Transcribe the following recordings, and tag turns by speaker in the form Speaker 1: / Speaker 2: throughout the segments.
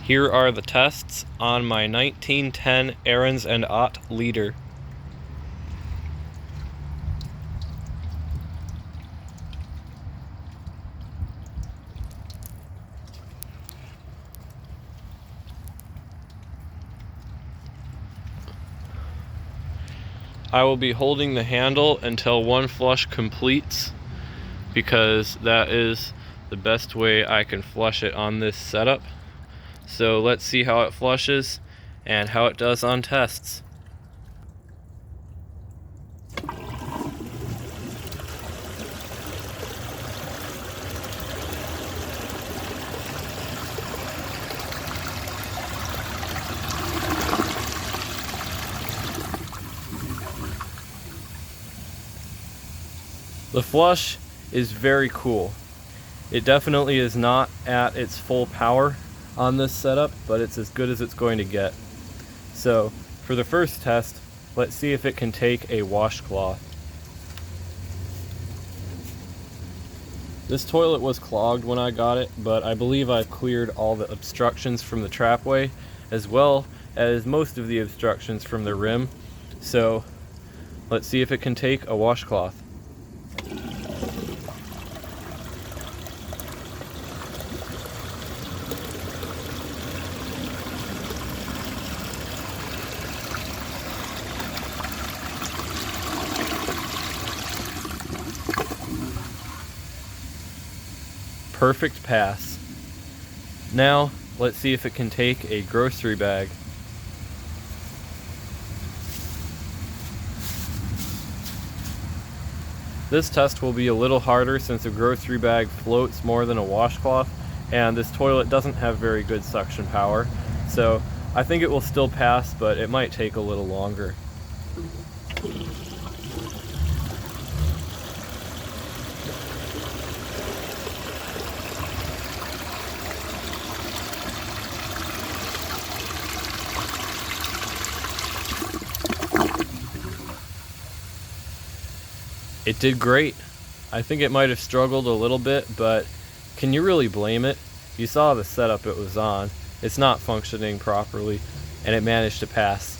Speaker 1: Here are the tests on my 1910 Ahrens and Ott leader. I will be holding the handle until one flush completes, because that is the best way I can flush it on this setup. So let's see how it flushes and how it does on tests. The flush is very cool. It definitely is not at its full power on this setup, but it's as good as it's going to get. So for the first test, let's see if it can take a washcloth. This toilet was clogged when I got it, but I believe I've cleared all the obstructions from the trapway, as well as most of the obstructions from the rim. So let's see if it can take a washcloth. Perfect pass. Now let's see if it can take a grocery bag. This test will be a little harder since a grocery bag floats more than a washcloth, and this toilet doesn't have very good suction power. So I think it will still pass, but it might take a little longer. It did great. I think it might have struggled a little bit, but can you really blame it? You saw the setup it was on. It's not functioning properly, and it managed to pass.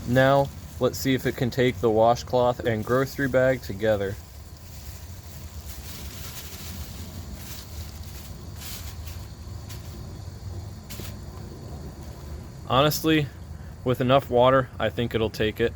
Speaker 1: Now, let's see if it can take the washcloth and grocery bag together. Honestly, with enough water, I think it'll take it.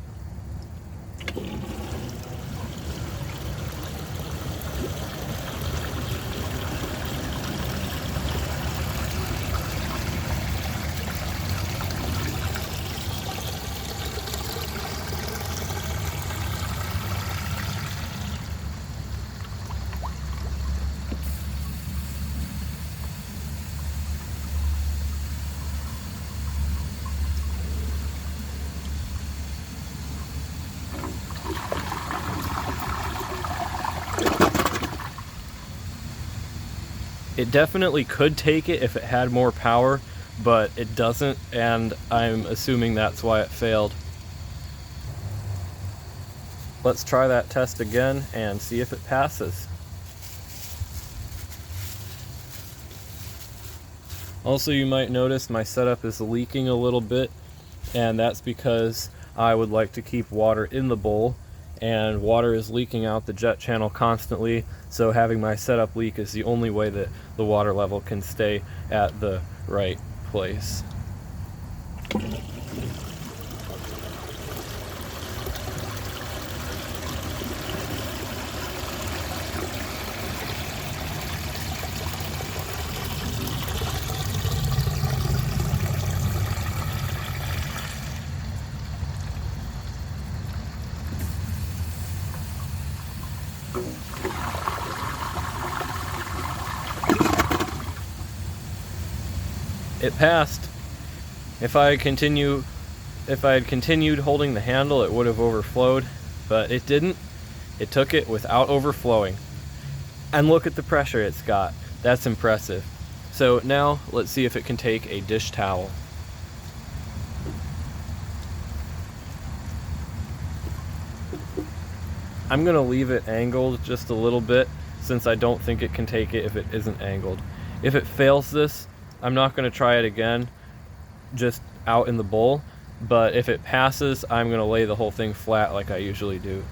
Speaker 1: It definitely could take it if it had more power, but it doesn't, and I'm assuming that's why it failed. Let's try that test again and see if it passes. Also, you might notice my setup is leaking a little bit, and that's because I would like to keep water in the bowl, and water is leaking out the jet channel constantly, so having my setup leak is the only way that the water level can stay at the right place. It passed. If I had continued holding the handle, it would have overflowed, but it didn't. It took it without overflowing. And look at the pressure it's got. That's impressive. So now let's see if it can take a dish towel. I'm gonna leave it angled just a little bit, since I don't think it can take it if it isn't angled. If it fails this, I'm not going to try it again just out in the bowl, but if it passes, I'm going to lay the whole thing flat like I usually do.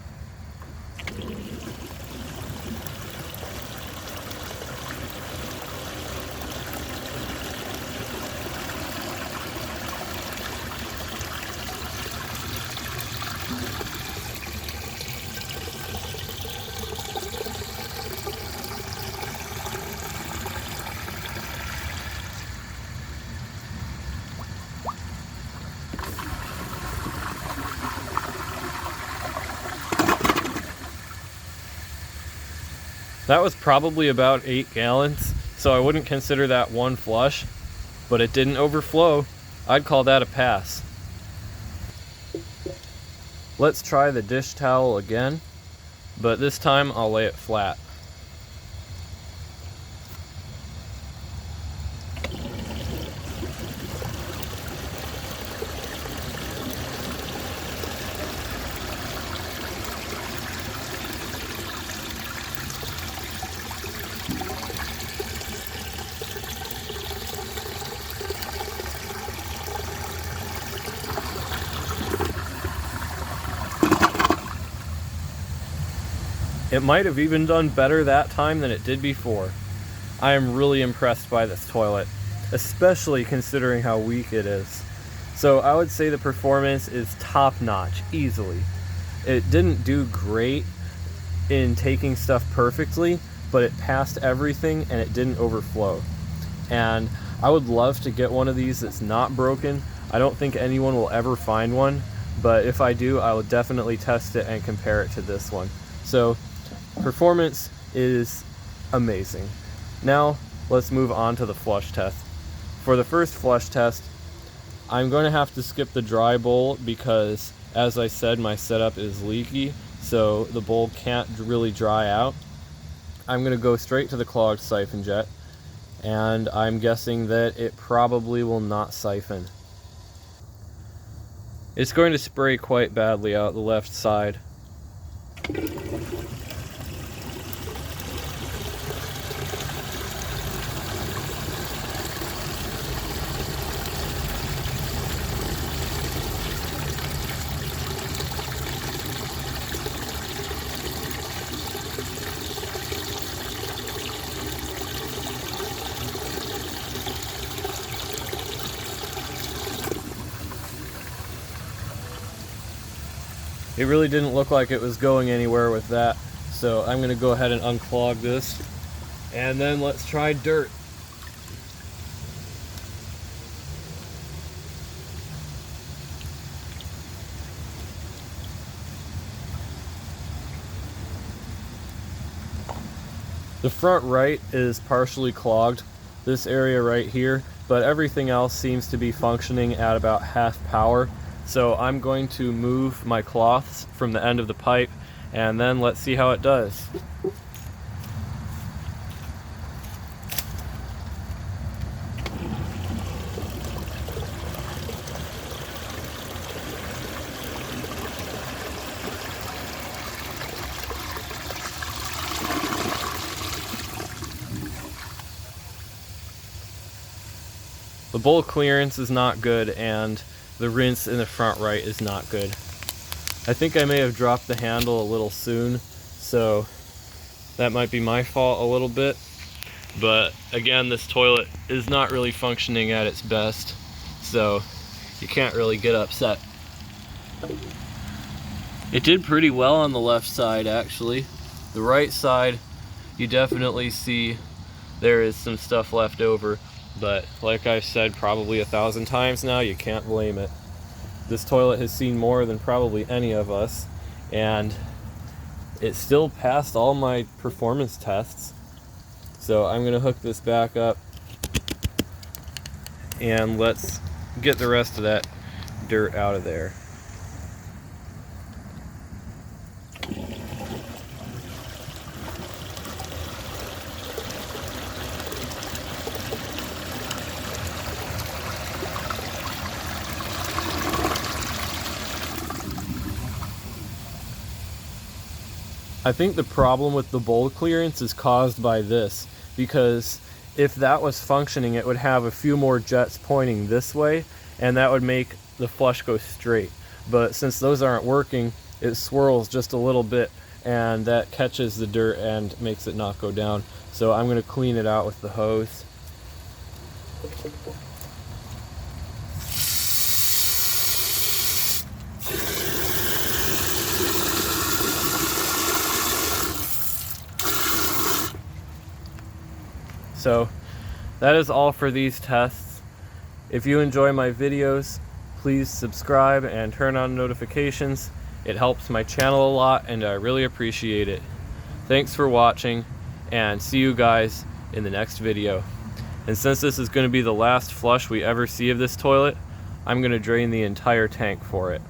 Speaker 1: That was probably about 8 gallons, so I wouldn't consider that one flush, but it didn't overflow. I'd call that a pass. Let's try the dish towel again, but this time I'll lay it flat. It might have even done better that time than it did before. I am really impressed by this toilet, especially considering how weak it is. So I would say the performance is top-notch, easily. It didn't do great in taking stuff perfectly, but it passed everything and it didn't overflow. And I would love to get one of these that's not broken. I don't think anyone will ever find one, but if I do, I will definitely test it and compare it to this one. So performance is amazing. Now let's move on to the flush test. For the first flush test, I'm going to have to skip the dry bowl because, as I said, my setup is leaky, so the bowl can't really dry out. I'm going to go straight to the clogged siphon jet, and I'm guessing that it probably will not siphon. It's going to spray quite badly out the left side. It really didn't look like it was going anywhere with that, so I'm going to go ahead and unclog this, and then let's try dirt. The front right is partially clogged, this area right here, but everything else seems to be functioning at about half power. So I'm going to move my cloths from the end of the pipe, and then let's see how it does. The bowl clearance is not good, and the rinse in the front right is not good. I think I may have dropped the handle a little soon, so that might be my fault a little bit. But again, this toilet is not really functioning at its best, so you can't really get upset. It did pretty well on the left side, actually. The right side, you definitely see there is some stuff left over. But like I've said probably 1,000 times now, you can't blame it. This toilet has seen more than probably any of us, and it still passed all my performance tests. So I'm gonna hook this back up, and let's get the rest of that dirt out of there. I think the problem with the bowl clearance is caused by this, because if that was functioning, it would have a few more jets pointing this way, and that would make the flush go straight. But since those aren't working, it swirls just a little bit, and that catches the dirt and makes it not go down. So I'm going to clean it out with the hose. So that is all for these tests. If you enjoy my videos, please subscribe and turn on notifications. It helps my channel a lot and I really appreciate it. Thanks for watching, and see you guys in the next video. And since this is going to be the last flush we ever see of this toilet, I'm going to drain the entire tank for it.